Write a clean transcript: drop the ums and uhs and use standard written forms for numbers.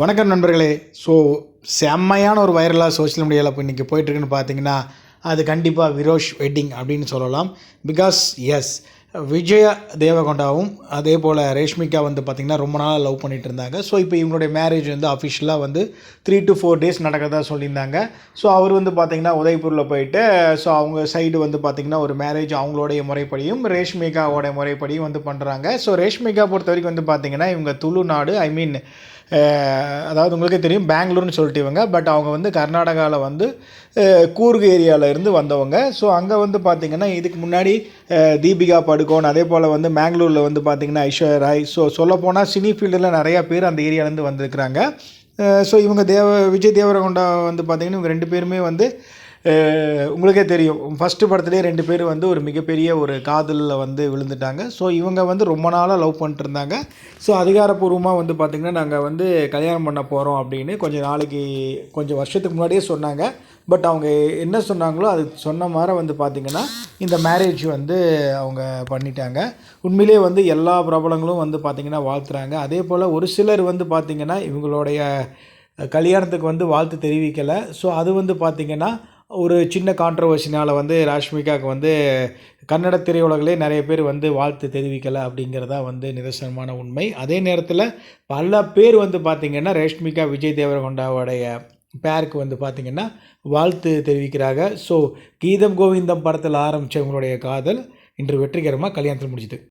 வணக்கம் நண்பர்களே. ஸோ செம்மையான ஒரு வைரலாக சோஷியல் மீடியாவில் இப்போ இன்றைக்கி போயிட்டுருக்குன்னு பார்த்தீங்கன்னா, அது கண்டிப்பாக விரோஷ் வெட்டிங் அப்படின்னு சொல்லலாம். பிகாஸ் எஸ், விஜய தேவகொண்டாவும் அதே போல் ரேஷ்மிகா வந்து பார்த்திங்கன்னா ரொம்ப நாளாக லவ் பண்ணிகிட்டு இருந்தாங்க. ஸோ இப்போ இவங்களுடைய மேரேஜ் வந்து அஃபிஷியலாக வந்து 3 to 4 டேஸ் நடக்கிறதா சொல்லியிருந்தாங்க. ஸோ அவர் வந்து பார்த்திங்கன்னா உதய்பூரில் போயிட்டு, ஸோ அவங்க சைடு வந்து பார்த்திங்கன்னா ஒரு மேரேஜ் அவங்களுடைய முறைப்படியும் ரேஷ்மிகாவோட முறைப்படியும் வந்து பண்ணுறாங்க. ஸோ ரேஷ்மிகா பொறுத்த வரைக்கும் வந்து பார்த்திங்கன்னா இவங்க துளுநாடு, ஐ மீன் அதாவது உங்களுக்கே தெரியும் பெங்களூர்னு சொல்லிட்டு இவங்க, பட் அவங்க வந்து கர்நாடகாவில் வந்து கூர்க் ஏரியாவில் இருந்து வந்தவங்க. ஸோ அங்கே வந்து பார்த்திங்கன்னா இதுக்கு முன்னாடி தீபிகா படுகோன், அதே போல் வந்து மேங்களூரில் வந்து பார்த்திங்கன்னா ஐஸ்வர்யா ராய், ஸோ சொல்லப்போனால் சினி ஃபீல்டில் நிறையா பேர் அந்த ஏரியாவிலேருந்து வந்திருக்கிறாங்க. ஸோ இவங்க விஜய் தேவரகொண்டா வந்து பார்த்திங்கன்னா இவங்க 2 பேருமே வந்து உங்களுக்கே தெரியும் ஃபஸ்ட்டு படத்துலேயே 2 பேர் வந்து ஒரு மிகப்பெரிய ஒரு காதலில் வந்து விழுந்துட்டாங்க. ஸோ இவங்க வந்து ரொம்ப நாளாக லவ் பண்ணிட்டு இருந்தாங்க. ஸோ அதிகாரப்பூர்வமாக வந்து பார்த்திங்கன்னா நாங்கள் வந்து கல்யாணம் பண்ண போகிறோம் அப்படின்னு கொஞ்சம் வருஷத்துக்கு முன்னாடியே சொன்னாங்க. பட் அவங்க என்ன சொன்னாங்களோ அது சொன்ன மாதிரி வந்து பார்த்திங்கன்னா இந்த மேரேஜ் வந்து அவங்க பண்ணிட்டாங்க. உண்மையிலே வந்து எல்லா பிரபலங்களும் வந்து பார்த்திங்கன்னா வாழ்த்துறாங்க. அதே போல் ஒரு சிலர் வந்து பார்த்திங்கன்னா இவங்களுடைய கல்யாணத்துக்கு வந்து வாழ்த்து தெரிவிக்கலை. ஸோ அது வந்து பார்த்திங்கன்னா ஒரு சின்ன கான்ட்ரவர்சினால் வந்து ராஷ்மிகாவுக்கு வந்து கன்னட திரையுலகிலே நிறைய பேர் வந்து வாழ்த்து தெரிவிக்கலை அப்படிங்கிறதா வந்து நிதர்சனமான உண்மை. அதே நேரத்தில் பல பேர் வந்து பார்த்திங்கன்னா ரேஷ்மிகா விஜய் தேவரகொண்டாவுடைய பேருக்கு வந்து பார்த்திங்கன்னா வாழ்த்து தெரிவிக்கிறாங்க. ஸோ கீதம் கோவிந்தம் படத்தில் ஆரம்பித்தவங்களுடைய காதல் இன்று வெற்றிகரமாக கல்யாணத்தில் முடிஞ்சுது.